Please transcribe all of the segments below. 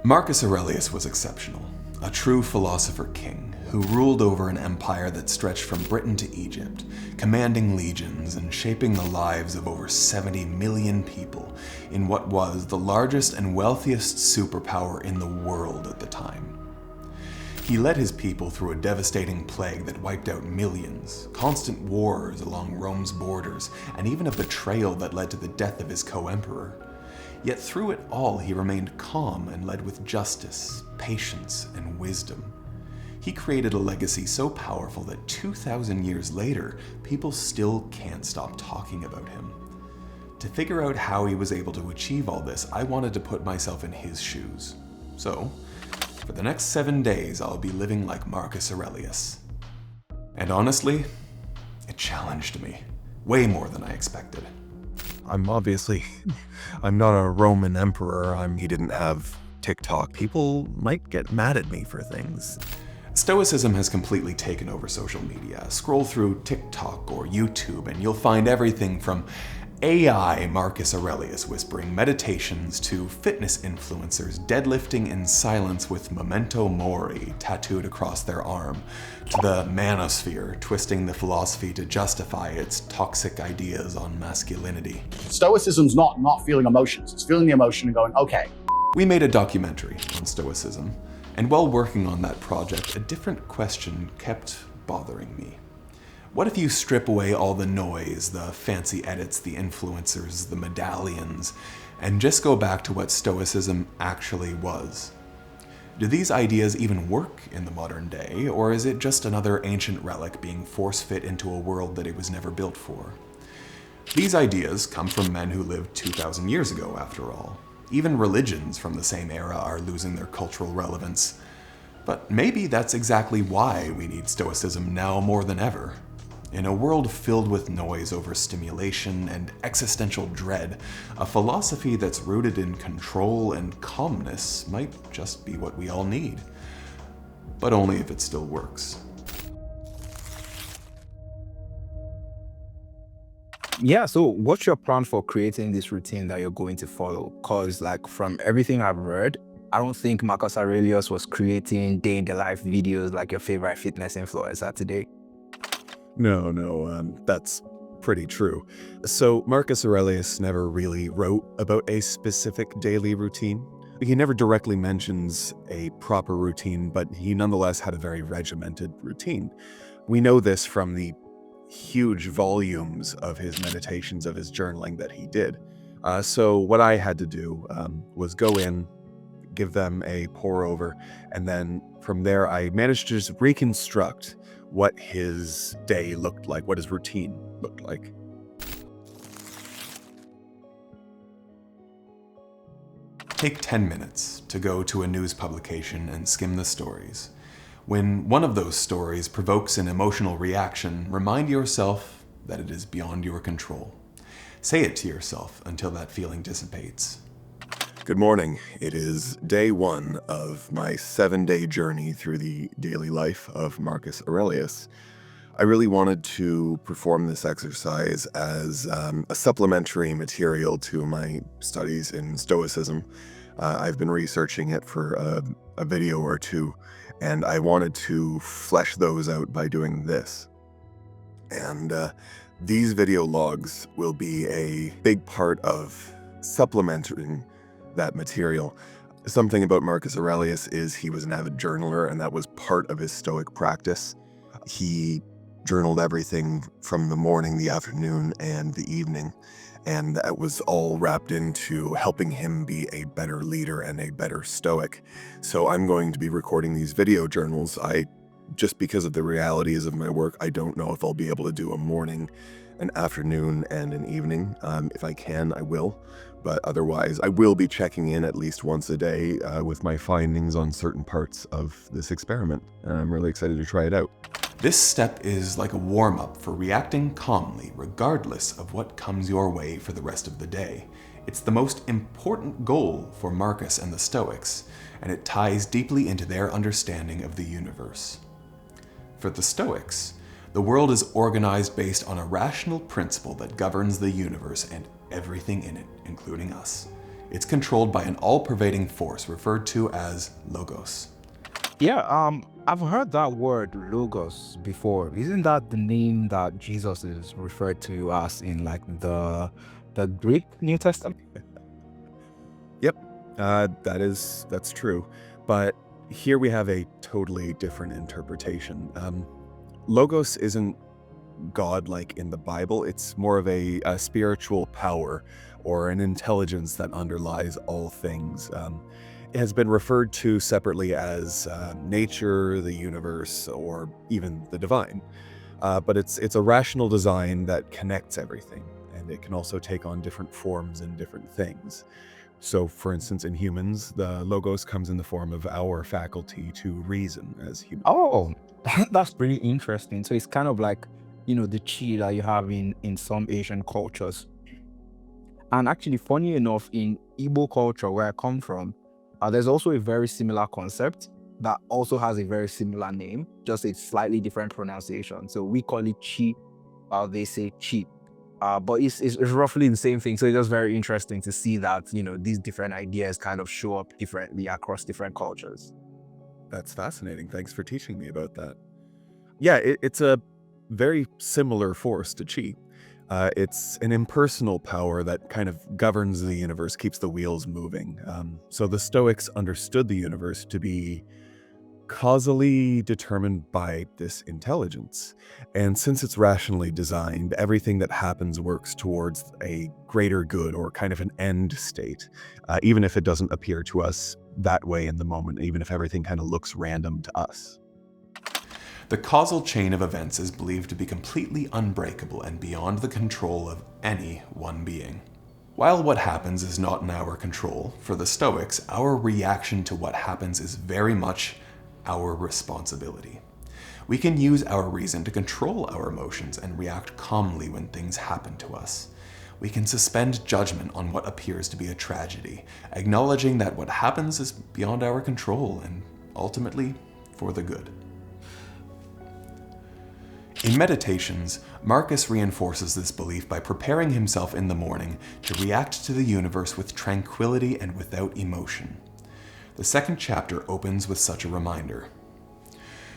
Marcus Aurelius was exceptional, a true philosopher king who ruled over an empire that stretched from Britain to Egypt, commanding legions and shaping the lives of over 70 million people in what was the largest and wealthiest superpower in the world at the time. He led his people through a devastating plague that wiped out millions, constant wars along Rome's borders, and even a betrayal that led to the death of his co-emperor. Yet through it all, he remained calm and led with justice, patience, and wisdom. He created a legacy so powerful that 2,000 years later, people still can't stop talking about him. To figure out how he was able to achieve all this, I wanted to put myself in his shoes. So, for the next 7 days, I'll be living like Marcus Aurelius. And honestly, it challenged me, way more than I expected. I'm not a Roman emperor. He didn't have TikTok. People might get mad at me for things. Stoicism has completely taken over social media. Scroll through TikTok or YouTube and you'll find everything from AI Marcus Aurelius whispering meditations to fitness influencers deadlifting in silence with memento mori tattooed across their arm, to the manosphere twisting the philosophy to justify its toxic ideas on masculinity. Stoicism's not feeling emotions. It's feeling the emotion and going, okay. We made a documentary on Stoicism, and while working on that project, a different question kept bothering me. What if you strip away all the noise, the fancy edits, the influencers, the medallions, and just go back to what Stoicism actually was? Do these ideas even work in the modern day, or is it just another ancient relic being force-fit into a world that it was never built for? These ideas come from men who lived 2,000 years ago, after all. Even religions from the same era are losing their cultural relevance. But maybe that's exactly why we need Stoicism now more than ever. In a world filled with noise over stimulation and existential dread, a philosophy that's rooted in control and calmness might just be what we all need. But only if it still works. Yeah, so what's your plan for creating this routine that you're going to follow? Because from everything I've read, I don't think Marcus Aurelius was creating day-in-the-life videos like your favorite fitness influencer today. No, that's pretty true. So Marcus Aurelius never really wrote about a specific daily routine. He never directly mentions a proper routine, but he nonetheless had a very regimented routine. We know this from the huge volumes of his meditations, of his journaling that he did. So what I had to do was go in, give them a pour over, and then from there I managed to just reconstruct what his day looked like, what his routine looked like. Take 10 minutes to go to a news publication and skim the stories. When one of those stories provokes an emotional reaction, remind yourself that it is beyond your control. Say it to yourself until that feeling dissipates. Good morning. It is day 1 of my 7-day journey through the daily life of Marcus Aurelius. I really wanted to perform this exercise as a supplementary material to my studies in Stoicism. I've been researching it for a video or two, and I wanted to flesh those out by doing this. And these video logs will be a big part of supplementing that material. Something about Marcus Aurelius is he was an avid journaler, and that was part of his Stoic practice. He journaled everything from the morning, the afternoon, and the evening, and that was all wrapped into helping him be a better leader and a better Stoic. So I'm going to be recording these video journals. Just because of the realities of my work, I don't know if I'll be able to do a morning, an afternoon, and an evening. If I can, I will. But otherwise, I will be checking in at least once a day with my findings on certain parts of this experiment. And I'm really excited to try it out. This step is like a warm-up for reacting calmly regardless of what comes your way for the rest of the day. It's the most important goal for Marcus and the Stoics, and it ties deeply into their understanding of the universe. For the Stoics, the world is organized based on a rational principle that governs the universe and everything in it, including us. It's controlled by an all-pervading force referred to as logos. Yeah, I've heard that word logos before. Isn't that the name that Jesus is referred to as in like the Greek New Testament? Yep, that's true. But here we have a totally different interpretation. Logos isn't God like in the Bible, it's more of a spiritual power or an intelligence that underlies all things. It has been referred to separately as nature, the universe, or even the divine. But it's a rational design that connects everything, and it can also take on different forms and different things. So, for instance, in humans, the logos comes in the form of our faculty to reason as humans. Oh, that's pretty interesting. So it's kind of like, the chi that you have in some Asian cultures. And actually, funny enough, in Igbo culture, where I come from, there's also a very similar concept that also has a very similar name, just a slightly different pronunciation. So we call it chi, while they say chi. But it's roughly the same thing. So it's just very interesting to see that, these different ideas kind of show up differently across different cultures. That's fascinating. Thanks for teaching me about that. Yeah, it's a very similar force to chi. It's an impersonal power that kind of governs the universe, keeps the wheels moving. So the Stoics understood the universe to be causally determined by this intelligence. And since it's rationally designed, everything that happens works towards a greater good or kind of an end state, even if it doesn't appear to us that way in the moment, even if everything kind of looks random to us. The causal chain of events is believed to be completely unbreakable and beyond the control of any one being. While what happens is not in our control, for the Stoics, our reaction to what happens is very much our responsibility. We can use our reason to control our emotions and react calmly when things happen to us. We can suspend judgment on what appears to be a tragedy, acknowledging that what happens is beyond our control and ultimately for the good. In Meditations, Marcus reinforces this belief by preparing himself in the morning to react to the universe with tranquility and without emotion. The second chapter opens with such a reminder.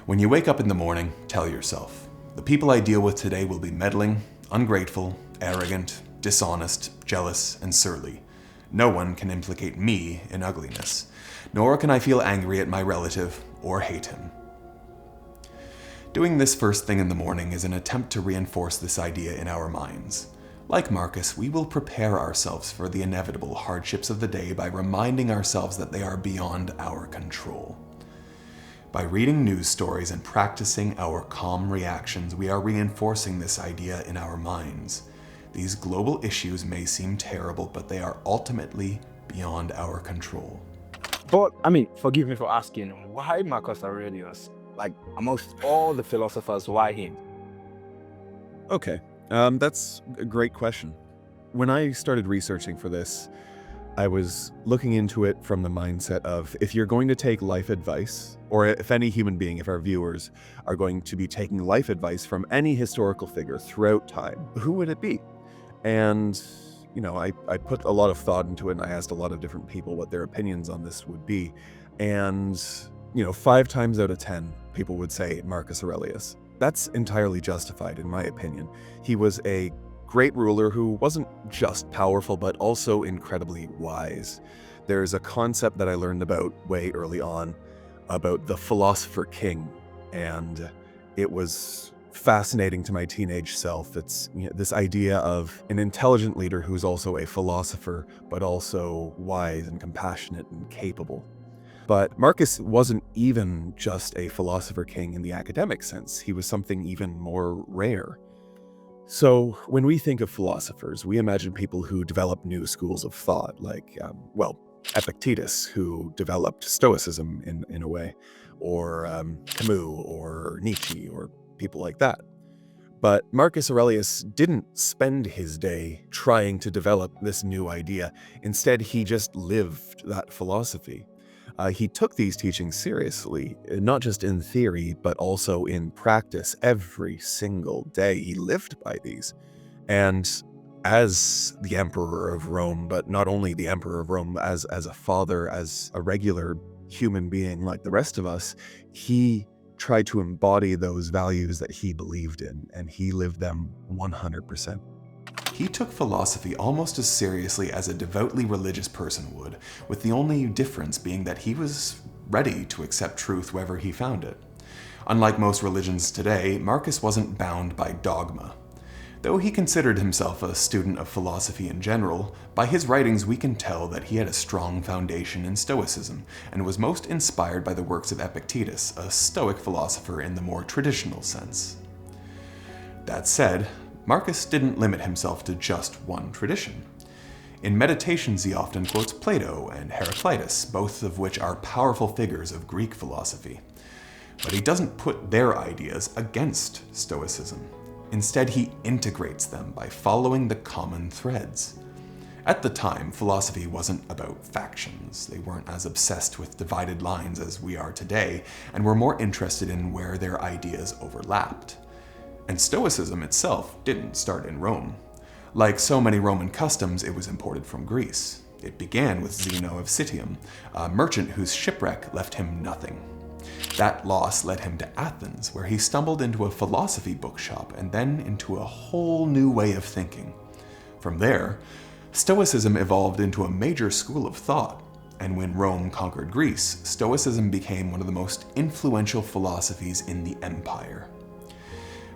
When you wake up in the morning, tell yourself, the people I deal with today will be meddling, ungrateful, arrogant, dishonest, jealous, and surly. No one can implicate me in ugliness, nor can I feel angry at my relative or hate him. Doing this first thing in the morning is an attempt to reinforce this idea in our minds. Like Marcus, we will prepare ourselves for the inevitable hardships of the day by reminding ourselves that they are beyond our control. By reading news stories and practicing our calm reactions, we are reinforcing this idea in our minds. These global issues may seem terrible, but they are ultimately beyond our control. But, forgive me for asking, why Marcus Aurelius? Like, amongst all the philosophers, why him? Okay, that's a great question. When I started researching for this, I was looking into it from the mindset of, if you're going to take life advice, or if any human being, if our viewers are going to be taking life advice from any historical figure throughout time, who would it be? And, I put a lot of thought into it, and I asked a lot of different people what their opinions on this would be. And 5 times out of 10, people would say Marcus Aurelius. That's entirely justified, in my opinion. He was a great ruler who wasn't just powerful, but also incredibly wise. There's a concept that I learned about way early on about the philosopher king, and it was fascinating to my teenage self. It's this idea of an intelligent leader who's also a philosopher, but also wise and compassionate and capable. But Marcus wasn't even just a philosopher king in the academic sense. He was something even more rare. So when we think of philosophers, we imagine people who develop new schools of thought, like, Epictetus, who developed Stoicism in a way, or Camus, or Nietzsche, or people like that. But Marcus Aurelius didn't spend his day trying to develop this new idea. Instead, he just lived that philosophy. He took these teachings seriously, not just in theory, but also in practice every single day. He lived by these. And as the emperor of Rome, but not only the emperor of Rome, as a father, as a regular human being like the rest of us, he tried to embody those values that he believed in, and he lived them 100%. He took philosophy almost as seriously as a devoutly religious person would, with the only difference being that he was ready to accept truth wherever he found it. Unlike most religions today, Marcus wasn't bound by dogma. Though he considered himself a student of philosophy in general, by his writings we can tell that he had a strong foundation in Stoicism, and was most inspired by the works of Epictetus, a Stoic philosopher in the more traditional sense. That said, Marcus didn't limit himself to just one tradition. In Meditations he often quotes Plato and Heraclitus, both of which are powerful figures of Greek philosophy. But he doesn't put their ideas against Stoicism. Instead, he integrates them by following the common threads. At the time, philosophy wasn't about factions. They weren't as obsessed with divided lines as we are today, and were more interested in where their ideas overlapped. And Stoicism itself didn't start in Rome. Like so many Roman customs, it was imported from Greece. It began with Zeno of Citium, a merchant whose shipwreck left him nothing. That loss led him to Athens, where he stumbled into a philosophy bookshop and then into a whole new way of thinking. From there, Stoicism evolved into a major school of thought, and when Rome conquered Greece, Stoicism became one of the most influential philosophies in the empire.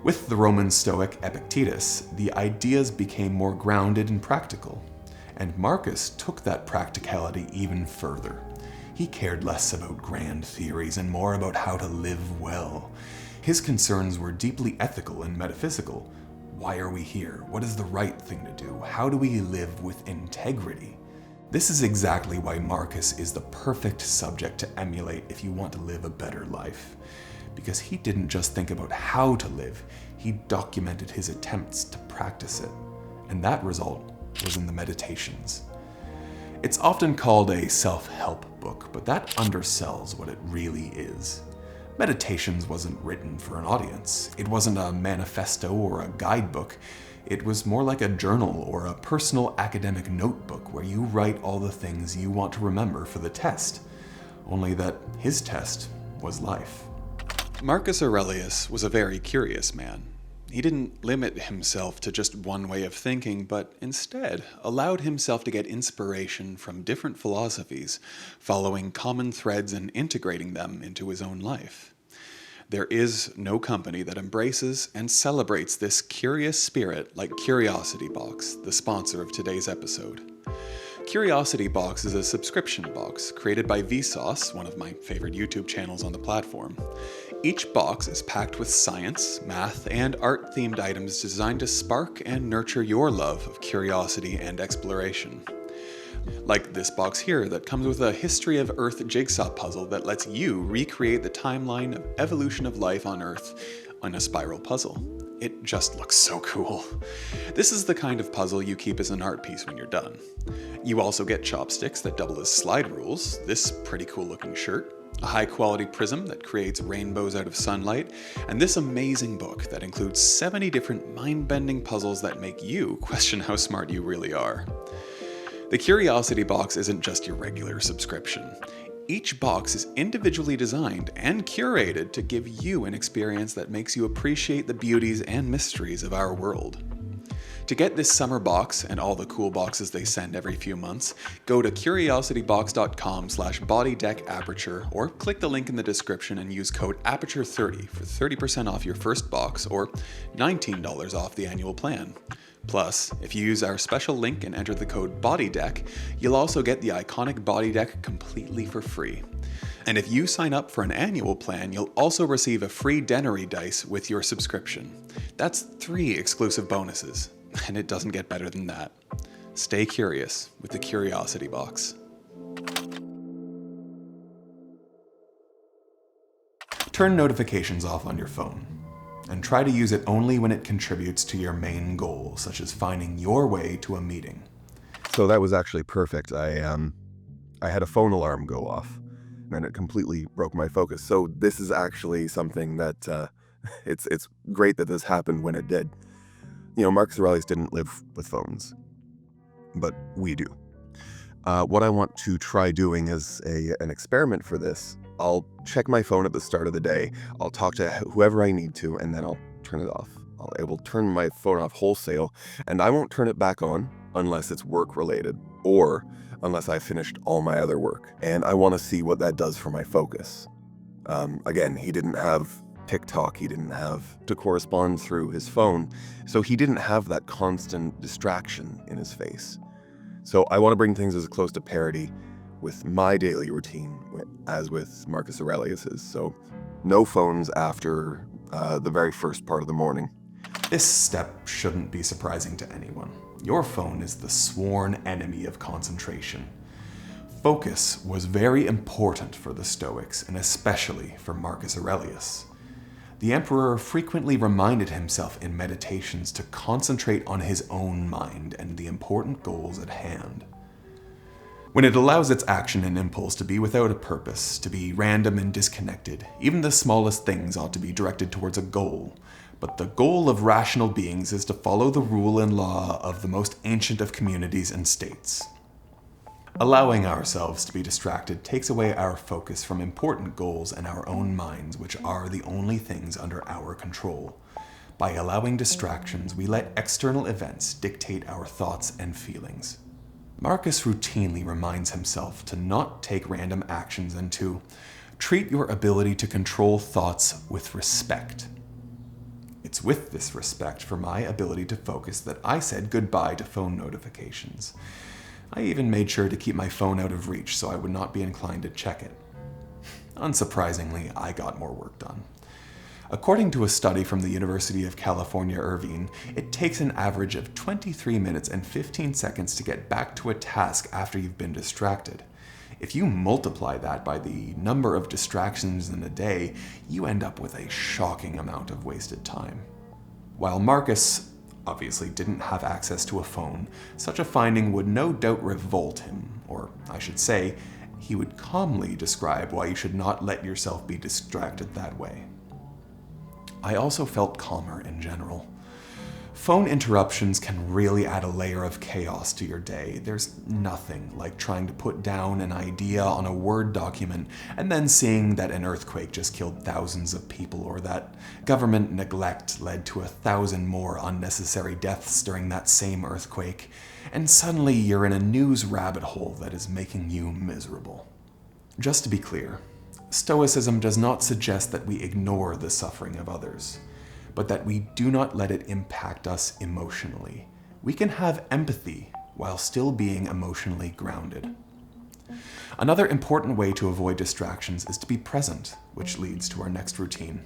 With the Roman Stoic Epictetus, the ideas became more grounded and practical, and Marcus took that practicality even further. He cared less about grand theories and more about how to live well. His concerns were deeply ethical and metaphysical. Why are we here? What is the right thing to do? How do we live with integrity? This is exactly why Marcus is the perfect subject to emulate if you want to live a better life. Because he didn't just think about how to live, he documented his attempts to practice it. And that result was in the Meditations. It's often called a self-help book, but that undersells what it really is. Meditations wasn't written for an audience. It wasn't a manifesto or a guidebook. It was more like a journal or a personal academic notebook where you write all the things you want to remember for the test. Only that his test was life. Marcus Aurelius was a very curious man. He didn't limit himself to just one way of thinking, but instead allowed himself to get inspiration from different philosophies, following common threads and integrating them into his own life. There is no company that embraces and celebrates this curious spirit like Curiosity Box, the sponsor of today's episode. Curiosity Box is a subscription box created by Vsauce, one of my favorite YouTube channels on the platform. Each box is packed with science, math, and art-themed items designed to spark and nurture your love of curiosity and exploration. Like this box here that comes with a History of Earth jigsaw puzzle that lets you recreate the timeline of evolution of life on Earth on a spiral puzzle. It just looks so cool. This is the kind of puzzle you keep as an art piece when you're done. You also get chopsticks that double as slide rules, this pretty cool looking shirt, a high-quality prism that creates rainbows out of sunlight, and this amazing book that includes 70 different mind-bending puzzles that make you question how smart you really are. The Curiosity Box isn't just your regular subscription. Each box is individually designed and curated to give you an experience that makes you appreciate the beauties and mysteries of our world. To get this summer box and all the cool boxes they send every few months, go to curiositybox.com/bodydeckaperture or click the link in the description and use code APERTURE30 for 30% off your first box or $19 off the annual plan. Plus, if you use our special link and enter the code BODYDECK, you'll also get the iconic Body Deck completely for free. And if you sign up for an annual plan, you'll also receive a free Dennery dice with your subscription. That's 3 exclusive bonuses. And it doesn't get better than that. Stay curious with the Curiosity Box. Turn notifications off on your phone, and try to use it only when it contributes to your main goal, such as finding your way to a meeting. So that was actually perfect. I had a phone alarm go off, and it completely broke my focus. So this is actually something that it's great that this happened when it did. Marcus Aurelius didn't live with phones, but we do. What I want to try doing as an experiment for this, I'll check my phone at the start of the day, I'll talk to whoever I need to, and then I'll turn it off. I will turn my phone off wholesale, and I won't turn it back on unless it's work-related, or unless I've finished all my other work. And I want to see what that does for my focus. Again, he didn't have TikTok, he didn't have to correspond through his phone, so he didn't have that constant distraction in his face. So I want to bring things as close to parity with my daily routine as with Marcus Aurelius's. So no phones after the very first part of the morning. This step shouldn't be surprising to anyone. Your phone is the sworn enemy of concentration. Focus was very important for the Stoics, and especially for Marcus Aurelius. The emperor frequently reminded himself in meditations to concentrate on his own mind and the important goals at hand. When it allows its action and impulse to be without a purpose, to be random and disconnected, even the smallest things ought to be directed towards a goal. But the goal of rational beings is to follow the rule and law of the most ancient of communities and states. Allowing ourselves to be distracted takes away our focus from important goals and our own minds, which are the only things under our control. By allowing distractions, we let external events dictate our thoughts and feelings. Marcus routinely reminds himself to not take random actions and to treat your ability to control thoughts with respect. It's with this respect for my ability to focus that I said goodbye to phone notifications. I even made sure to keep my phone out of reach so I would not be inclined to check it. Unsurprisingly, I got more work done. According to a study from the University of California, Irvine, it takes an average of 23 minutes and 15 seconds to get back to a task after you've been distracted. If you multiply that by the number of distractions in a day, you end up with a shocking amount of wasted time. While Marcus obviously didn't have access to a phone, such a finding would no doubt revolt him, or I should say, he would calmly describe why you should not let yourself be distracted that way. I also felt calmer in general. Phone interruptions can really add a layer of chaos to your day. There's nothing like trying to put down an idea on a Word document and then seeing that an earthquake just killed thousands of people, or that government neglect led to 1,000 more unnecessary deaths during that same earthquake, and suddenly you're in a news rabbit hole that is making you miserable. Just to be clear, Stoicism does not suggest that we ignore the suffering of others, but that we do not let it impact us emotionally. We can have empathy while still being emotionally grounded. Another important way to avoid distractions is to be present, which leads to our next routine.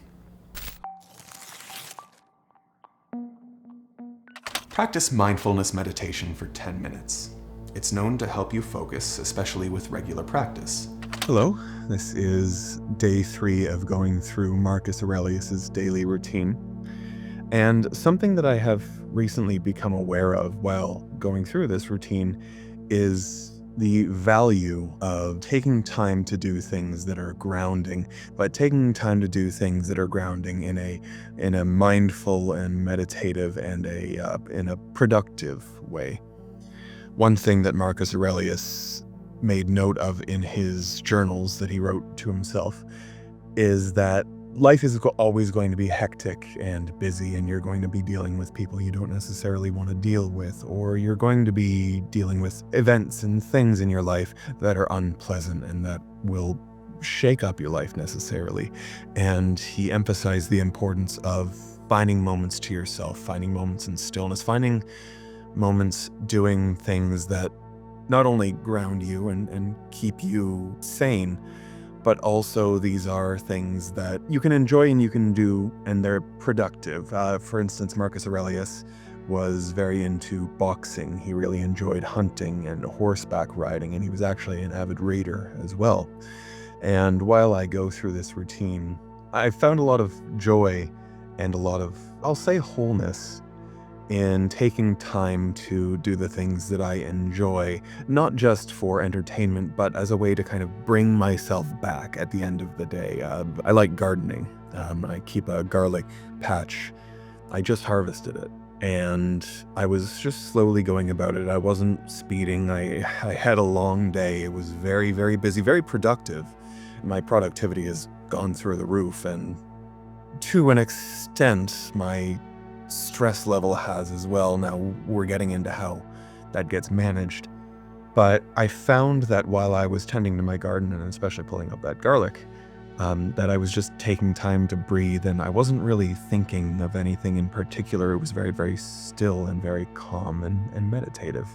Practice mindfulness meditation for 10 minutes. It's known to help you focus, especially with regular practice. Hello, this is day 3 of going through Marcus Aurelius's daily routine. And something that I have recently become aware of while going through this routine is the value of taking time to do things that are grounding, but taking time to do things that are grounding in a mindful and meditative and in a productive way. One thing that Marcus Aurelius made note of in his journals that he wrote to himself is that life is always going to be hectic and busy, and you're going to be dealing with people you don't necessarily want to deal with, or you're going to be dealing with events and things in your life that are unpleasant and that will shake up your life necessarily. And he emphasized the importance of finding moments to yourself, finding moments in stillness, finding moments doing things that not only ground you and keep you sane, but also these are things that you can enjoy and you can do, and they're productive. For instance, Marcus Aurelius was very into boxing. He really enjoyed hunting and horseback riding, and he was actually an avid reader as well. And while I go through this routine, I found a lot of joy and a lot of, I'll say, wholeness in taking time to do the things that I enjoy, not just for entertainment, but as a way to kind of bring myself back at the end of the day. I like gardening. I keep a garlic patch. I just harvested it. And I was just slowly going about it. I wasn't speeding. I had a long day. It was very, very busy, very productive. My productivity has gone through the roof, and to an extent, my stress level has as well. Now we're getting into how that gets managed. But I found that while I was tending to my garden, and especially pulling up that garlic, that I was just taking time to breathe, and I wasn't really thinking of anything in particular. It was very, very still and very calm and meditative.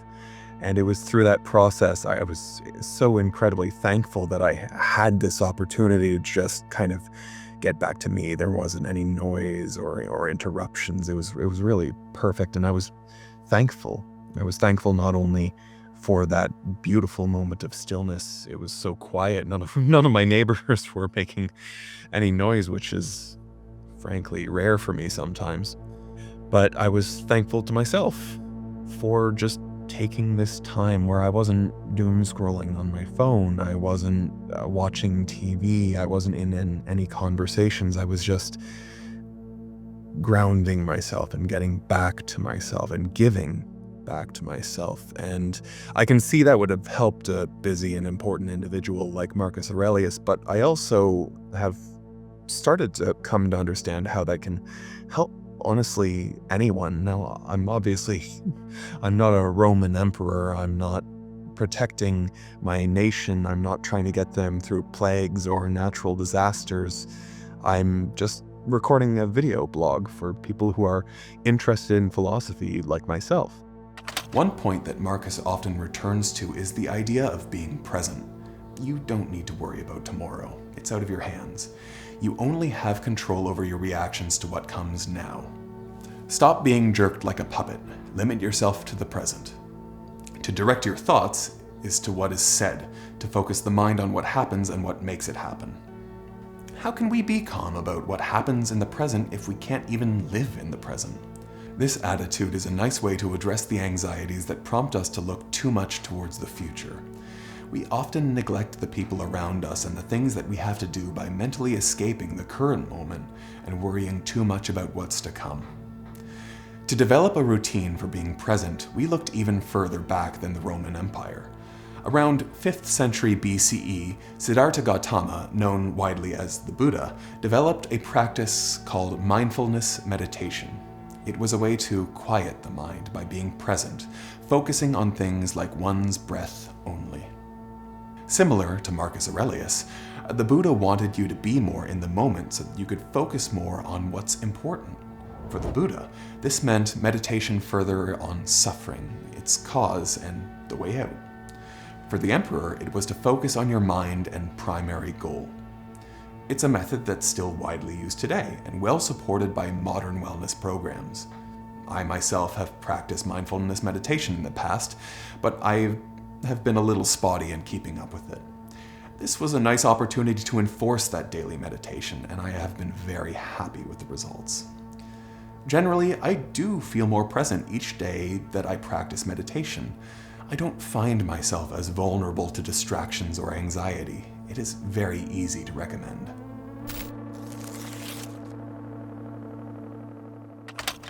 And it was through that process I was so incredibly thankful that I had this opportunity to just kind of get back to me. There wasn't any noise or interruptions. It was really perfect, and I was thankful. I was thankful not only for that beautiful moment of stillness. It was so quiet. None of my neighbors were making any noise, which is frankly rare for me sometimes. But I was thankful to myself for just taking this time where I wasn't doom scrolling on my phone. I wasn't watching TV. I wasn't in any conversations. I was just grounding myself and getting back to myself and giving back to myself. And I can see that would have helped a busy and important individual like Marcus Aurelius, but I also have started to come to understand how that can help, honestly, anyone. Now, I'm not a Roman emperor. I'm not protecting my nation. I'm not trying to get them through plagues or natural disasters. I'm just recording a video blog for people who are interested in philosophy like myself. One point that Marcus often returns to is the idea of being present. You don't need to worry about tomorrow. It's out of your hands. You only have control over your reactions to what comes now. Stop being jerked like a puppet. Limit yourself to the present. To direct your thoughts is to what is said, to focus the mind on what happens and what makes it happen. How can we be calm about what happens in the present if we can't even live in the present? This attitude is a nice way to address the anxieties that prompt us to look too much towards the future. We often neglect the people around us and the things that we have to do by mentally escaping the current moment and worrying too much about what's to come. To develop a routine for being present, we looked even further back than the Roman Empire. Around 5th century BCE, Siddhartha Gautama, known widely as the Buddha, developed a practice called mindfulness meditation. It was a way to quiet the mind by being present, focusing on things like one's breath only. Similar to Marcus Aurelius, the Buddha wanted you to be more in the moment so that you could focus more on what's important. For the Buddha, this meant meditation further on suffering, its cause, and the way out. For the emperor, it was to focus on your mind and primary goal. It's a method that's still widely used today and well supported by modern wellness programs. I myself have practiced mindfulness meditation in the past, but I have been a little spotty in keeping up with it. This was a nice opportunity to enforce that daily meditation, and I have been very happy with the results. Generally, I do feel more present each day that I practice meditation. I don't find myself as vulnerable to distractions or anxiety. It is very easy to recommend.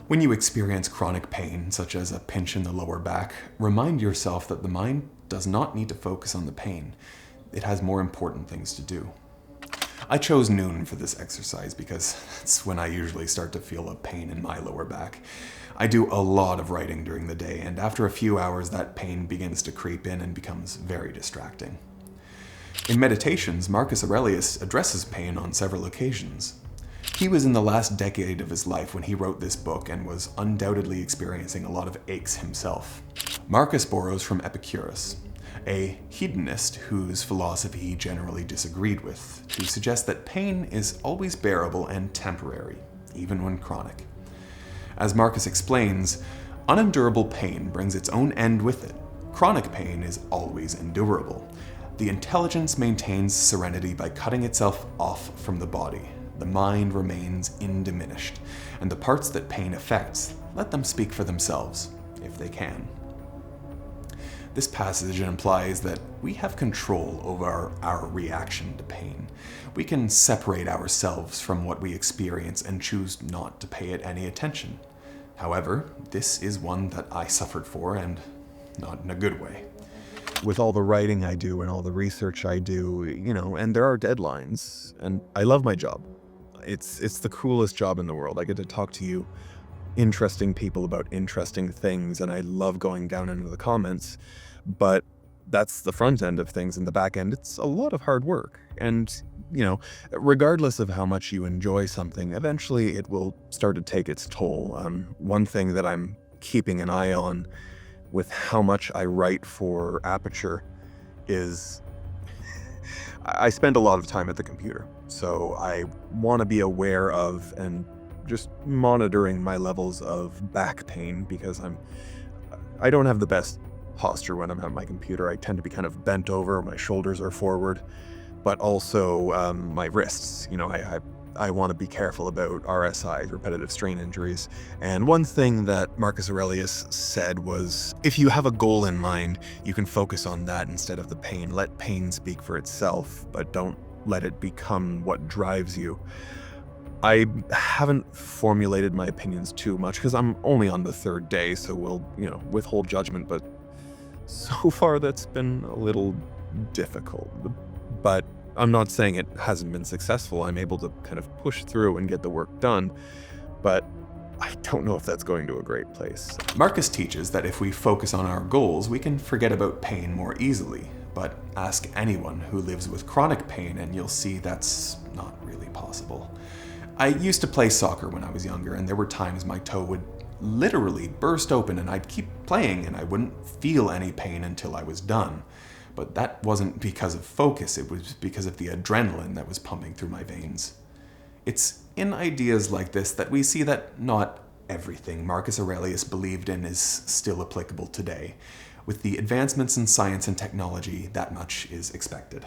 When you experience chronic pain, such as a pinch in the lower back, remind yourself that the mind does not need to focus on the pain. It has more important things to do. I chose noon for this exercise because it's when I usually start to feel a pain in my lower back. I do a lot of writing during the day, and after a few hours that pain begins to creep in and becomes very distracting. In Meditations, Marcus Aurelius addresses pain on several occasions. He was in the last decade of his life when he wrote this book and was undoubtedly experiencing a lot of aches himself. Marcus borrows from Epicurus, a hedonist whose philosophy he generally disagreed with, to suggest that pain is always bearable and temporary, even when chronic. As Marcus explains, unendurable pain brings its own end with it. Chronic pain is always endurable. The intelligence maintains serenity by cutting itself off from the body. The mind remains indiminished, and the parts that pain affects, let them speak for themselves, if they can. This passage implies that we have control over our reaction to pain. We can separate ourselves from what we experience and choose not to pay it any attention. However, this is one that I suffered for, and not in a good way. With all the writing I do and all the research I do, and there are deadlines, and I love my job. It's the coolest job in the world. I get to talk to you interesting people about interesting things, and I love going down into the comments, but that's the front end of things. In the back end, it's a lot of hard work. And, regardless of how much you enjoy something, eventually it will start to take its toll. One thing that I'm keeping an eye on with how much I write for Aperture is I spend a lot of time at the computer. So I want to be aware of and just monitoring my levels of back pain, because I don't have the best posture when I'm at my computer. I tend to be kind of bent over, my shoulders are forward, but also my wrists. I want to be careful about RSI, repetitive strain injuries. And one thing that Marcus Aurelius said was, if you have a goal in mind, you can focus on that instead of the pain. Let pain speak for itself, but don't let it become what drives you. I haven't formulated my opinions too much because I'm only on the third day, so we'll, withhold judgment, but so far that's been a little difficult. But I'm not saying it hasn't been successful. I'm able to kind of push through and get the work done, but I don't know if that's going to a great place. Marcus teaches that if we focus on our goals, we can forget about pain more easily. But ask anyone who lives with chronic pain and you'll see that's not really possible. I used to play soccer when I was younger, and there were times my toe would literally burst open and I'd keep playing and I wouldn't feel any pain until I was done. But that wasn't because of focus, it was because of the adrenaline that was pumping through my veins. It's in ideas like this that we see that not everything Marcus Aurelius believed in is still applicable today. With the advancements in science and technology, that much is expected.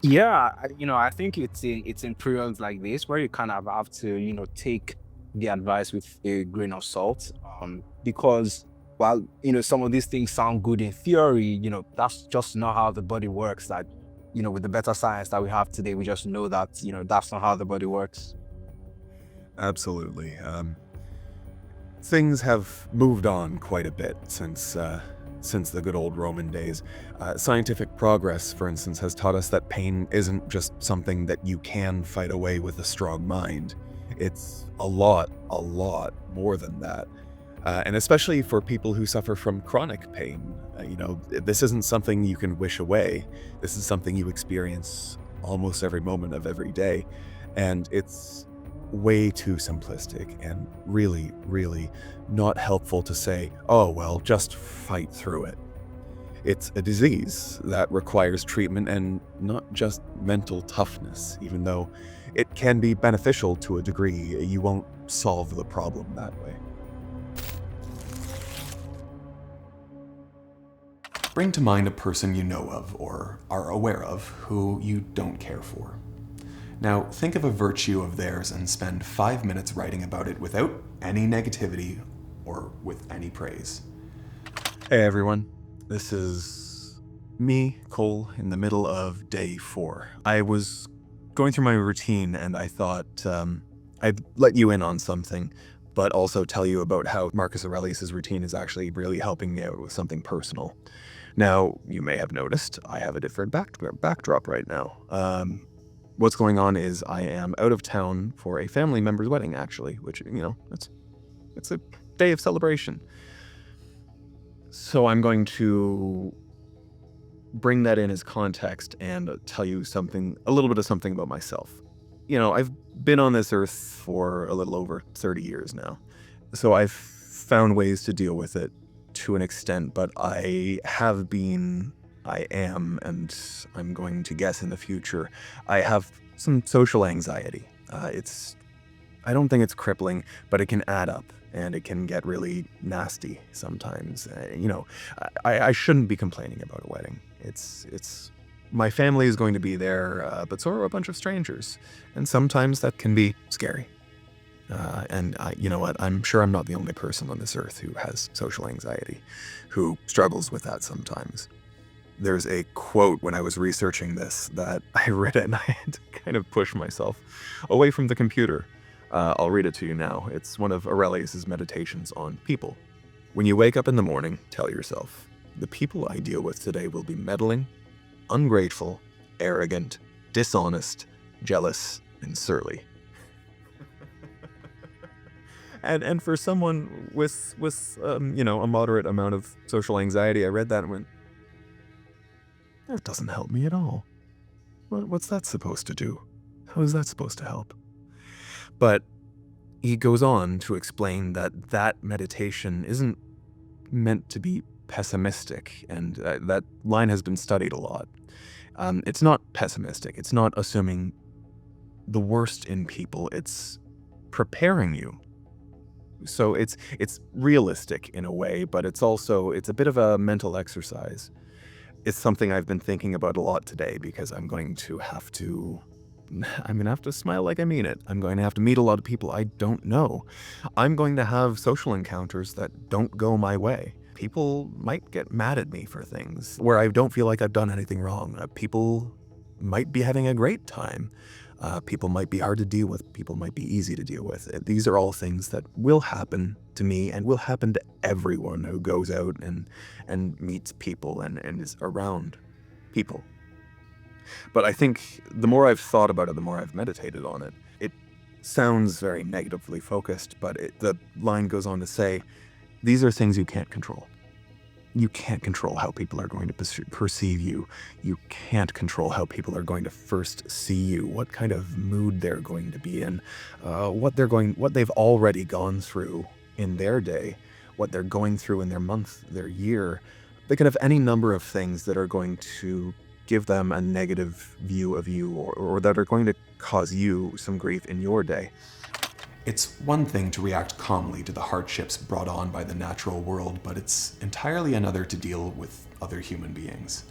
Yeah, I think it's in periods like this where you kind of have to, take the advice with a grain of salt, because while, some of these things sound good in theory, that's just not how the body works. That, with the better science that we have today, we just know that, that's not how the body works. Absolutely. Things have moved on quite a bit since the good old Roman days. Scientific progress, for instance, has taught us that pain isn't just something that you can fight away with a strong mind. It's a lot more than that. And especially for people who suffer from chronic pain, this isn't something you can wish away. This is something you experience almost every moment of every day. And it's way too simplistic and really, really not helpful to say, oh, well, just fight through it. It's a disease that requires treatment and not just mental toughness, even though it can be beneficial to a degree. You won't solve the problem that way. Bring to mind a person you know of or are aware of who you don't care for. Now, think of a virtue of theirs and spend 5 minutes writing about it without any negativity or with any praise. Hey everyone, this is me, Cole, in the middle of day 4. I was going through my routine and I thought I'd let you in on something, but also tell you about how Marcus Aurelius' routine is actually really helping me out with something personal. Now, you may have noticed I have a different backdrop right now. What's going on is I am out of town for a family member's wedding, actually, which, it's a day of celebration. So I'm going to bring that in as context and tell you a little bit of something about myself. I've been on this earth for a little over 30 years now. So I've found ways to deal with it to an extent, but I am, and I'm going to guess in the future, I have some social anxiety. I don't think it's crippling, but it can add up and it can get really nasty sometimes. I shouldn't be complaining about a wedding. My family is going to be there, but so are a bunch of strangers, and sometimes that can be scary. And you know what? I'm sure I'm not the only person on this earth who has social anxiety, who struggles with that sometimes. There's a quote when I was researching this that I read it and I had to kind of push myself away from the computer. I'll read it to you now. It's one of Aurelius's meditations on people. When you wake up in the morning, tell yourself, the people I deal with today will be meddling, ungrateful, arrogant, dishonest, jealous, and surly. And for someone with a moderate amount of social anxiety, I read that and went, that doesn't help me at all. What's that supposed to do? How is that supposed to help? But he goes on to explain that meditation isn't meant to be pessimistic, and that line has been studied a lot. It's not pessimistic. It's not assuming the worst in people. It's preparing you. So it's realistic in a way, but it's a bit of a mental exercise. It's something I've been thinking about a lot today because I'm going to have to smile like I mean it. I'm going to have to meet a lot of people I don't know. I'm going to have social encounters that don't go my way. People might get mad at me for things where I don't feel like I've done anything wrong. People might be having a great time. People might be hard to deal with. People might be easy to deal with. These are all things that will happen to me and will happen to everyone who goes out and meets people and is around people. But I think the more I've thought about it, the more I've meditated on it. It sounds very negatively focused, but the line goes on to say, these are things you can't control. You can't control how people are going to perceive you. You can't control how people are going to first see you, what kind of mood they're going to be in, what they've already gone through in their day, what they're going through in their month, their year. They can have any number of things that are going to give them a negative view of you or that are going to cause you some grief in your day. It's one thing to react calmly to the hardships brought on by the natural world, but it's entirely another to deal with other human beings.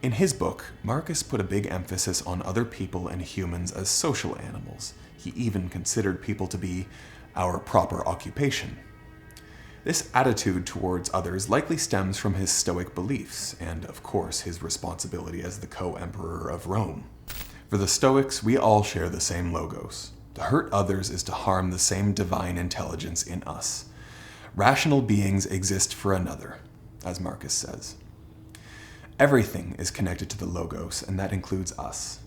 In his book, Marcus put a big emphasis on other people and humans as social animals. He even considered people to be our proper occupation. This attitude towards others likely stems from his Stoic beliefs, and of course his responsibility as the co-emperor of Rome. For the Stoics, we all share the same logos. To hurt others is to harm the same divine intelligence in us. Rational beings exist for another, as Marcus says. Everything is connected to the logos, and that includes us.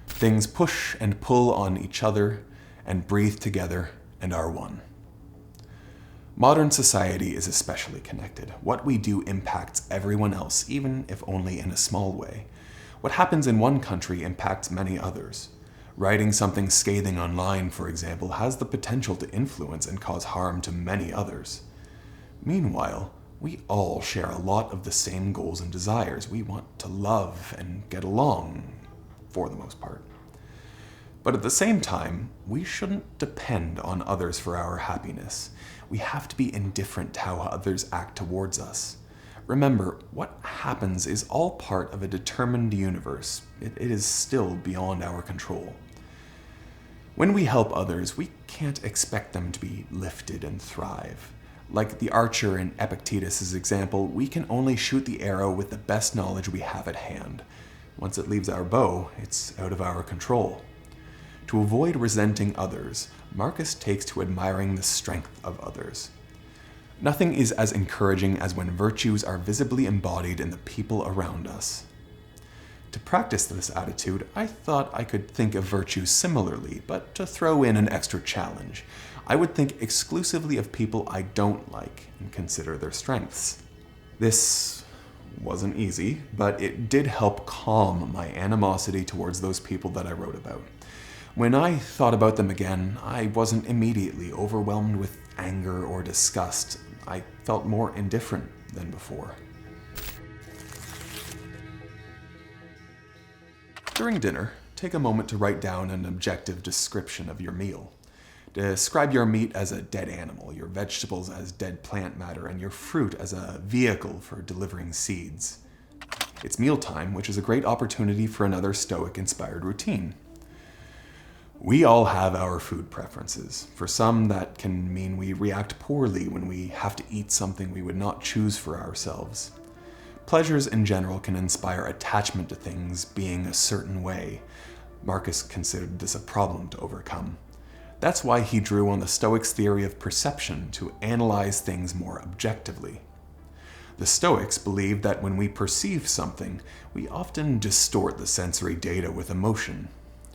Things push and pull on each other and breathe together and are one. Modern society is especially connected. What we do impacts everyone else, even if only in a small way. What happens in one country impacts many others. Writing something scathing online, for example, has the potential to influence and cause harm to many others. Meanwhile, we all share a lot of the same goals and desires. We want to love and get along, for the most part. But at the same time, we shouldn't depend on others for our happiness. We have to be indifferent to how others act towards us. Remember, what happens is all part of a determined universe. It is still beyond our control. When we help others, we can't expect them to be lifted and thrive. Like the archer in Epictetus's example, we can only shoot the arrow with the best knowledge we have at hand. Once it leaves our bow, it's out of our control. To avoid resenting others, Marcus takes to admiring the strength of others. Nothing is as encouraging as when virtues are visibly embodied in the people around us. To practice this attitude, I thought I could think of virtues similarly, but to throw in an extra challenge, I would think exclusively of people I don't like and consider their strengths. This wasn't easy, but it did help calm my animosity towards those people that I wrote about. When I thought about them again, I wasn't immediately overwhelmed with anger or disgust. I felt more indifferent than before. During dinner, take a moment to write down an objective description of your meal. Describe your meat as a dead animal, your vegetables as dead plant matter, and your fruit as a vehicle for delivering seeds. It's mealtime, which is a great opportunity for another Stoic-inspired routine. We all have our food preferences. For some, that can mean we react poorly when we have to eat something we would not choose for ourselves. Pleasures in general can inspire attachment to things being a certain way. Marcus considered this a problem to overcome. That's why he drew on the Stoics' theory of perception to analyze things more objectively. The Stoics believed that when we perceive something, we often distort the sensory data with emotion.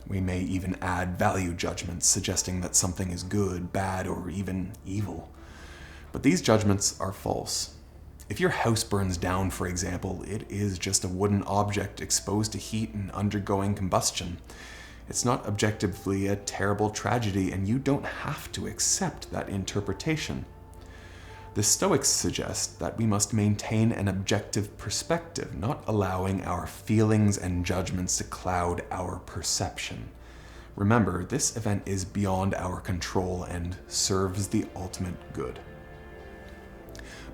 We may even add value judgments suggesting that something is good, bad, or even evil. But these judgments are false. If your house burns down, for example, it is just a wooden object exposed to heat and undergoing combustion. It's not objectively a terrible tragedy, and you don't have to accept that interpretation. The Stoics suggest that we must maintain an objective perspective, not allowing our feelings and judgments to cloud our perception. Remember, this event is beyond our control and serves the ultimate good.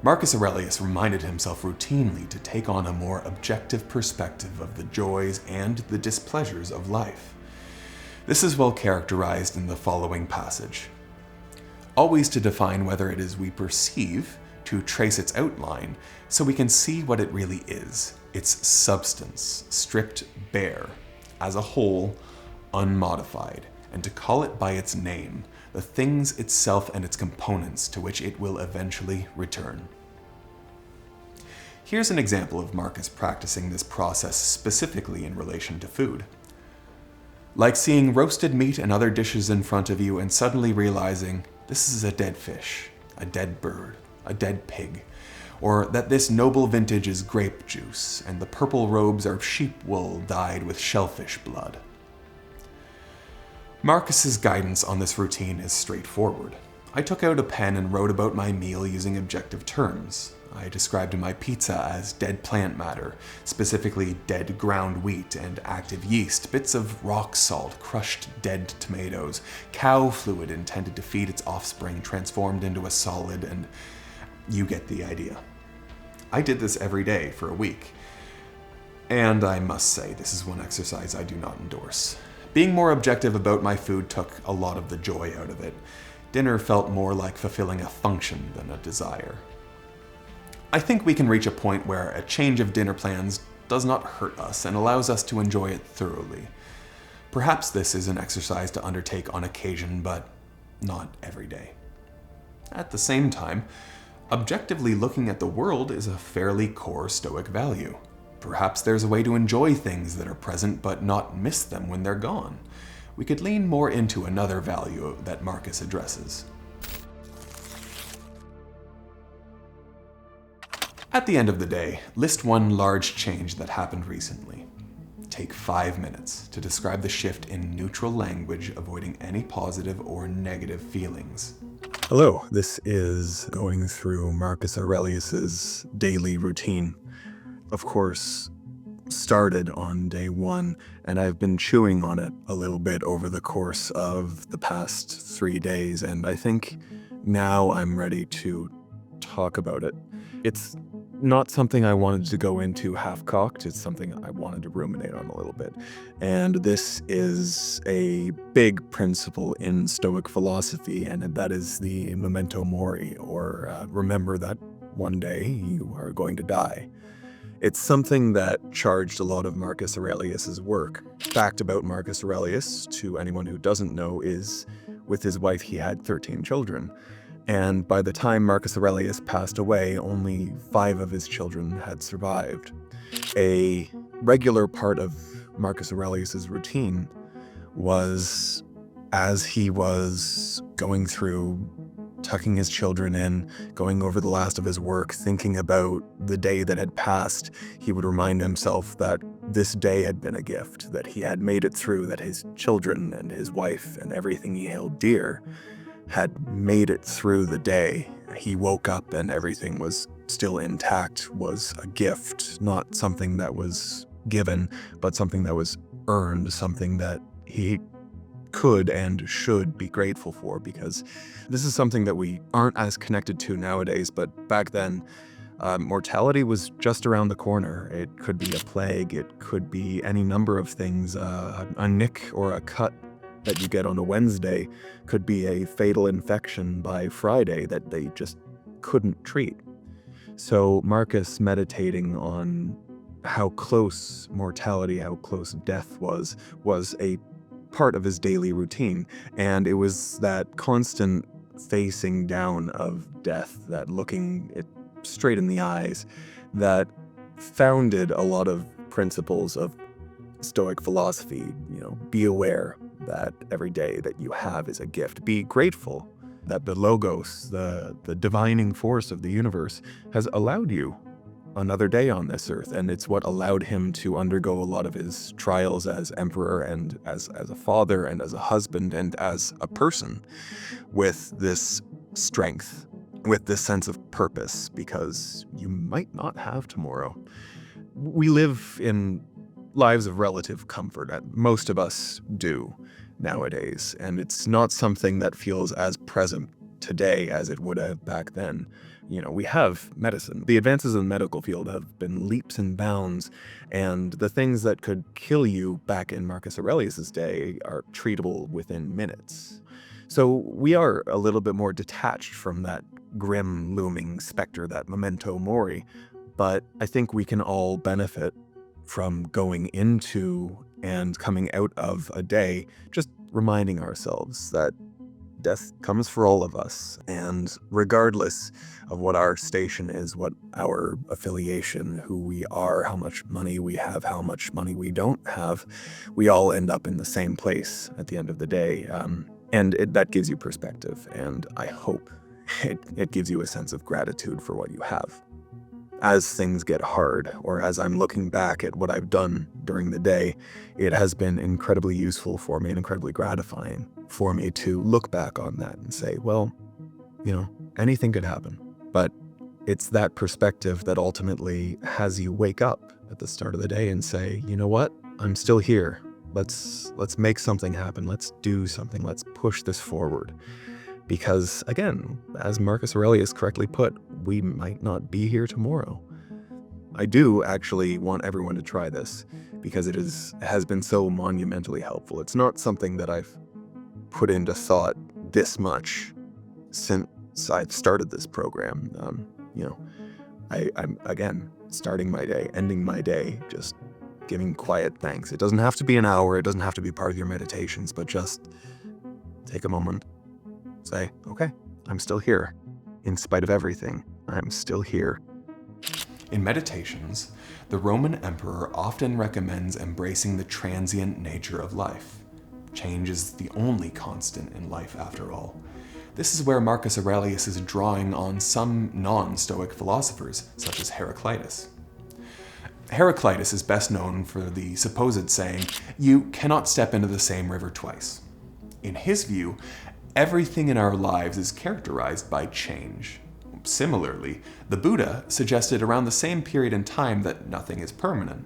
Marcus Aurelius reminded himself routinely to take on a more objective perspective of the joys and the displeasures of life. This is well characterized in the following passage. Always to define whether it is we perceive, to trace its outline, so we can see what it really is, its substance, stripped bare, as a whole, unmodified, and to call it by its name, the things itself and its components to which it will eventually return. Here's an example of Marcus practicing this process specifically in relation to food. Like seeing roasted meat and other dishes in front of you and suddenly realizing this is a dead fish, a dead bird, a dead pig, or that this noble vintage is grape juice and the purple robes are sheep wool dyed with shellfish blood. Marcus's guidance on this routine is straightforward. I took out a pen and wrote about my meal using objective terms. I described my pizza as dead plant matter, specifically dead ground wheat and active yeast, bits of rock salt, crushed dead tomatoes, cow fluid intended to feed its offspring transformed into a solid, and you get the idea. I did this every day for a week. And I must say, this is one exercise I do not endorse. Being more objective about my food took a lot of the joy out of it. Dinner felt more like fulfilling a function than a desire. I think we can reach a point where a change of dinner plans does not hurt us and allows us to enjoy it thoroughly. Perhaps this is an exercise to undertake on occasion, but not every day. At the same time, objectively looking at the world is a fairly core Stoic value. Perhaps there's a way to enjoy things that are present but not miss them when they're gone. We could lean more into another value that Marcus addresses. At the end of the day, list one large change that happened recently. Take 5 minutes to describe the shift in neutral language, avoiding any positive or negative feelings. Hello, this is going through Marcus Aurelius's daily routine. Of course, started on day 1, and I've been chewing on it a little bit over the course of the past 3 days, and I think now I'm ready to talk about it. It's not something I wanted to go into half-cocked, it's something I wanted to ruminate on a little bit. And this is a big principle in Stoic philosophy, and that is the memento mori, or remember that one day you are going to die. It's something that charged a lot of Marcus Aurelius's work. Fact about Marcus Aurelius, to anyone who doesn't know, is with his wife he had 13 children. And by the time Marcus Aurelius passed away, only 5 of his children had survived. A regular part of Marcus Aurelius's routine was, as he was going through, tucking his children in, going over the last of his work, thinking about the day that had passed, he would remind himself that this day had been a gift, that he had made it through, that his children and his wife and everything he held dear had made it through the day. He woke up and everything was still intact, was a gift, not something that was given, but something that was earned, something that he could and should be grateful for, because this is something that we aren't as connected to nowadays, but back then, mortality was just around the corner. It could be a plague, it could be any number of things, a nick or a cut that you get on a Wednesday could be a fatal infection by Friday that they just couldn't treat. So Marcus, meditating on how close mortality, how close death was a part of his daily routine. And it was that constant facing down of death, that looking it straight in the eyes, that founded a lot of principles of Stoic philosophy. Be aware that every day that you have is a gift. Be grateful that the logos, the divining force of the universe, has allowed you another day on this earth, and it's what allowed him to undergo a lot of his trials as emperor and as a father and as a husband and as a person, with this strength, with this sense of purpose, because you might not have tomorrow. We live in lives of relative comfort. Most of us do nowadays, and it's not something that feels as present today as it would have back then. We have medicine. The advances in the medical field have been leaps and bounds, and the things that could kill you back in Marcus Aurelius's day are treatable within minutes. So we are a little bit more detached from that grim looming specter, that memento mori, but I think we can all benefit from going into and coming out of a day just reminding ourselves that death comes for all of us, and regardless of what our station is, what our affiliation, who we are, how much money we have, how much money we don't have, we all end up in the same place at the end of the day. And that gives you perspective, and I hope it gives you a sense of gratitude for what you have. As things get hard, or as I'm looking back at what I've done during the day, it has been incredibly useful for me and incredibly gratifying for me to look back on that and say, well, anything could happen. But it's that perspective that ultimately has you wake up at the start of the day and say, you know what? I'm still here. Let's make something happen. Let's do something. Let's push this forward. Because, again, as Marcus Aurelius correctly put, we might not be here tomorrow. I do actually want everyone to try this, because it has been so monumentally helpful. It's not something that I've put into thought this much since I've started this program. I'm, again, starting my day, ending my day, just giving quiet thanks. It doesn't have to be an hour. It doesn't have to be part of your meditations, but just take a moment. Say, okay, I'm still here. In spite of everything, I'm still here. In Meditations, the Roman emperor often recommends embracing the transient nature of life. Change is the only constant in life, after all. This is where Marcus Aurelius is drawing on some non-Stoic philosophers, such as Heraclitus. Heraclitus is best known for the supposed saying, "You cannot step into the same river twice." In his view, everything in our lives is characterized by change. Similarly, the Buddha suggested around the same period in time that nothing is permanent.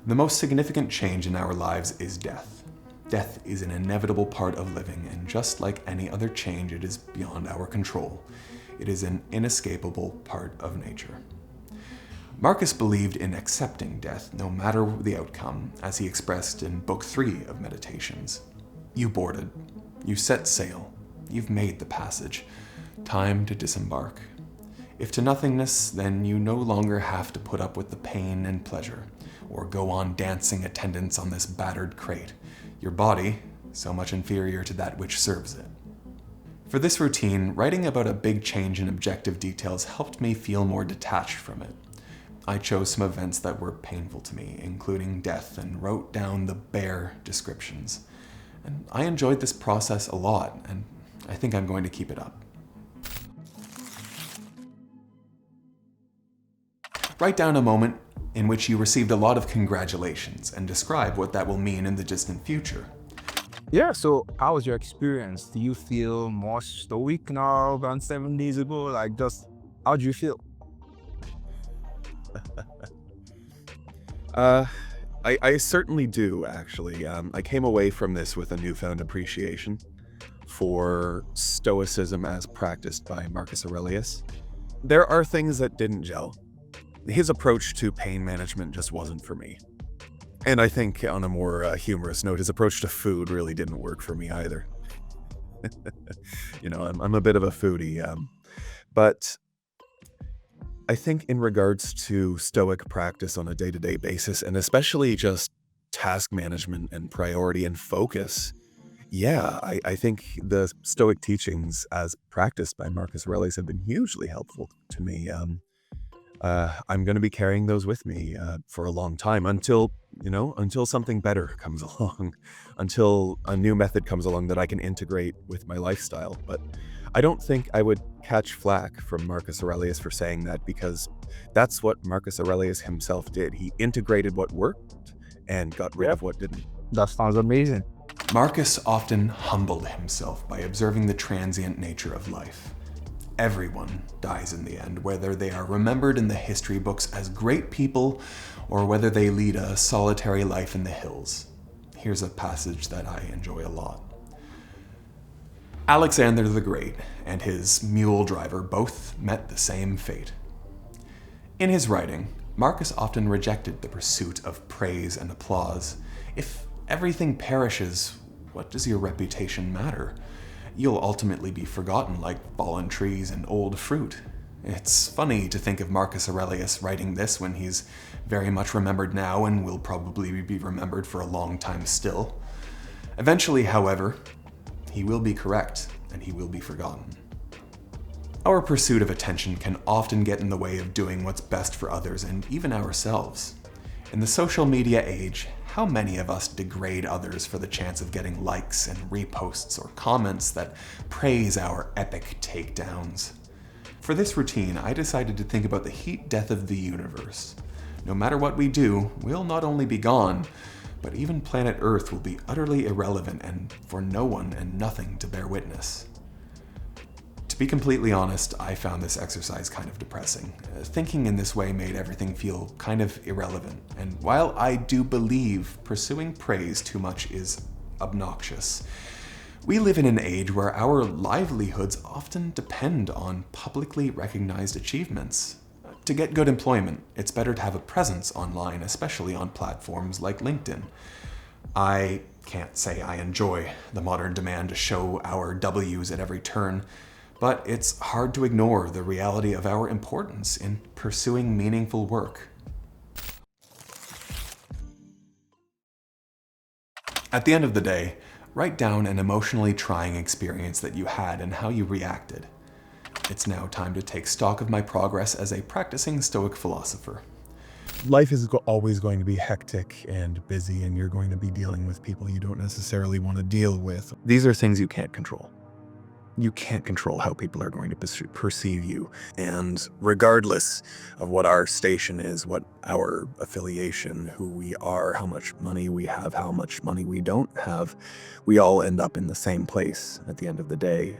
The most significant change in our lives is death. Death is an inevitable part of living, and just like any other change, it is beyond our control. It is an inescapable part of nature. Marcus believed in accepting death, no matter the outcome, as he expressed in Book 3 of Meditations. You boarded. You set sail. You've made the passage. Time to disembark. If to nothingness, then you no longer have to put up with the pain and pleasure, or go on dancing attendance on this battered crate. Your body, so much inferior to that which serves it. For this routine, writing about a big change in objective details helped me feel more detached from it. I chose some events that were painful to me, including death, and wrote down the bare descriptions. And I enjoyed this process a lot, and I think I'm going to keep it up. Write down a moment in which you received a lot of congratulations and describe what that will mean in the distant future. Yeah, so how was your experience? Do you feel more stoic now than 7 days ago? How do you feel? I certainly do, actually. I came away from this with a newfound appreciation for Stoicism as practiced by Marcus Aurelius. There are things that didn't gel. His approach to pain management just wasn't for me. And I think on a more humorous note, his approach to food really didn't work for me either. I'm a bit of a foodie. But I think in regards to Stoic practice on a day-to-day basis, and especially just task management and priority and focus. Yeah, I think the Stoic teachings as practiced by Marcus Aurelius have been hugely helpful to me. I'm going to be carrying those with me for a long time until something better comes along, until a new method comes along that I can integrate with my lifestyle. But I don't think I would catch flack from Marcus Aurelius for saying that, because that's what Marcus Aurelius himself did. He integrated what worked and got rid of what didn't. That sounds amazing. Marcus often humbled himself by observing the transient nature of life. Everyone dies in the end, whether they are remembered in the history books as great people or whether they lead a solitary life in the hills. Here's a passage that I enjoy a lot. Alexander the Great and his mule driver both met the same fate. In his writing, Marcus often rejected the pursuit of praise and applause. If everything perishes, what does your reputation matter? You'll ultimately be forgotten like fallen trees and old fruit. It's funny to think of Marcus Aurelius writing this when he's very much remembered now and will probably be remembered for a long time still. Eventually, however, he will be correct and he will be forgotten. Our pursuit of attention can often get in the way of doing what's best for others and even ourselves. In the social media age, how many of us degrade others for the chance of getting likes and reposts or comments that praise our epic takedowns? For this routine, I decided to think about the heat death of the universe. No matter what we do, we'll not only be gone, but even planet Earth will be utterly irrelevant and for no one and nothing to bear witness. To be completely honest, I found this exercise kind of depressing. Thinking in this way made everything feel kind of irrelevant, and while I do believe pursuing praise too much is obnoxious, we live in an age where our livelihoods often depend on publicly recognized achievements. To get good employment, it's better to have a presence online, especially on platforms like LinkedIn. I can't say I enjoy the modern demand to show our W's at every turn, but it's hard to ignore the reality of our importance in pursuing meaningful work. At the end of the day, write down an emotionally trying experience that you had and how you reacted. It's now time to take stock of my progress as a practicing Stoic philosopher. Life is always going to be hectic and busy, and you're going to be dealing with people you don't necessarily want to deal with. These are things you can't control. You can't control how people are going to perceive you. And regardless of what our station is, what our affiliation, who we are, how much money we have, how much money we don't have, we all end up in the same place at the end of the day.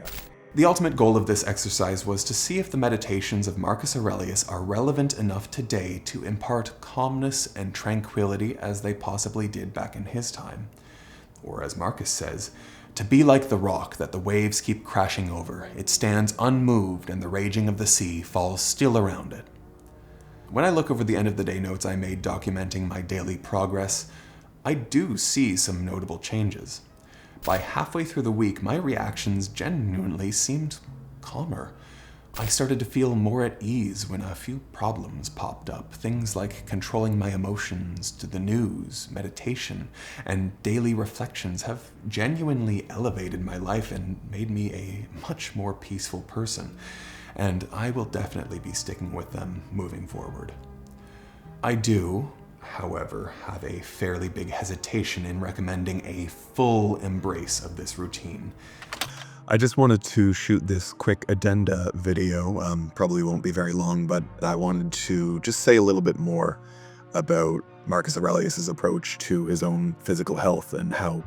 The ultimate goal of this exercise was to see if the meditations of Marcus Aurelius are relevant enough today to impart calmness and tranquility as they possibly did back in his time. Or as Marcus says, to be like the rock that the waves keep crashing over, it stands unmoved and the raging of the sea falls still around it. When I look over the end of the day notes I made documenting my daily progress, I do see some notable changes. By halfway through the week, my reactions genuinely seemed calmer. I started to feel more at ease when a few problems popped up. Things like controlling my emotions to the news, meditation, and daily reflections have genuinely elevated my life and made me a much more peaceful person. And I will definitely be sticking with them moving forward. I do, however, have a fairly big hesitation in recommending a full embrace of this routine. I just wanted to shoot this quick addenda video, probably won't be very long, but I wanted to just say a little bit more about Marcus Aurelius' approach to his own physical health and how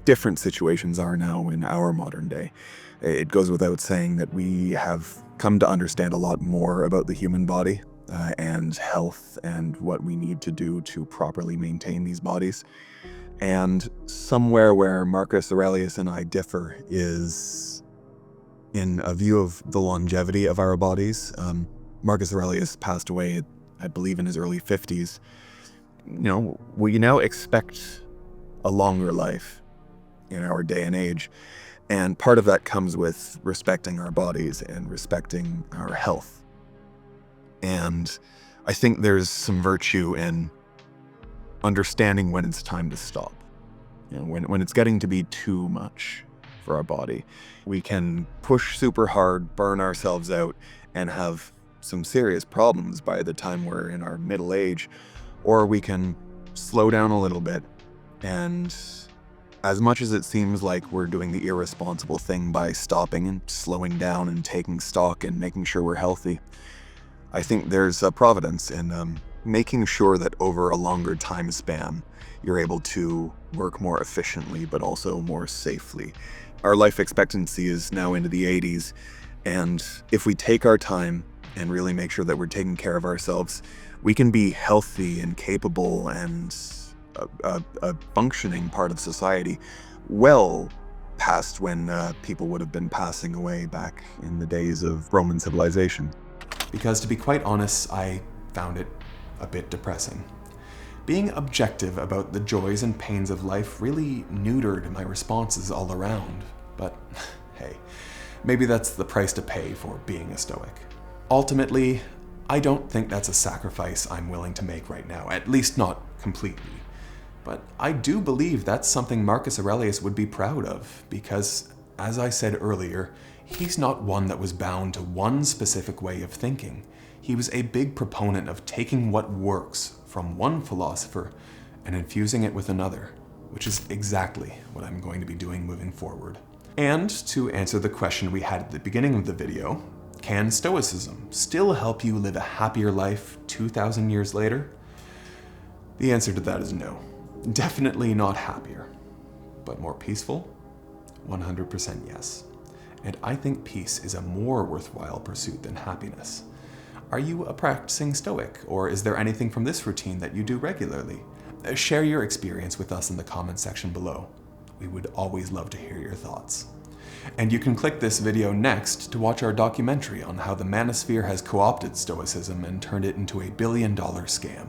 different situations are now in our modern day. It goes without saying that we have come to understand a lot more about the human body and health and what we need to do to properly maintain these bodies. And somewhere where Marcus Aurelius and I differ is in a view of the longevity of our bodies. Marcus Aurelius passed away, I believe, in his early 50s. We now expect a longer life in our day and age. And part of that comes with respecting our bodies and respecting our health. And I think there's some virtue in understanding when it's time to stop. When it's getting to be too much for our body. We can push super hard, burn ourselves out, and have some serious problems by the time we're in our middle age. Or we can slow down a little bit, and as much as it seems like we're doing the irresponsible thing by stopping and slowing down and taking stock and making sure we're healthy, I think there's a providence in making sure that over a longer time span, you're able to work more efficiently, but also more safely. Our life expectancy is now into the 80s, and if we take our time and really make sure that we're taking care of ourselves, we can be healthy and capable and a functioning part of society well past when people would have been passing away back in the days of Roman civilization. Because to be quite honest, I found it a bit depressing. Being objective about the joys and pains of life really neutered my responses all around. But hey, maybe that's the price to pay for being a Stoic. Ultimately, I don't think that's a sacrifice I'm willing to make right now, at least not completely. But I do believe that's something Marcus Aurelius would be proud of, because, as I said earlier, he's not one that was bound to one specific way of thinking. He was a big proponent of taking what works from one philosopher and infusing it with another, which is exactly what I'm going to be doing moving forward. And to answer the question we had at the beginning of the video, can Stoicism still help you live a happier life 2,000 years later? The answer to that is no. Definitely not happier. But more peaceful? 100% yes. And I think peace is a more worthwhile pursuit than happiness. Are you a practicing Stoic, or is there anything from this routine that you do regularly? Share your experience with us in the comments section below. We would always love to hear your thoughts. And you can click this video next to watch our documentary on how the manosphere has co-opted Stoicism and turned it into a billion-dollar scam.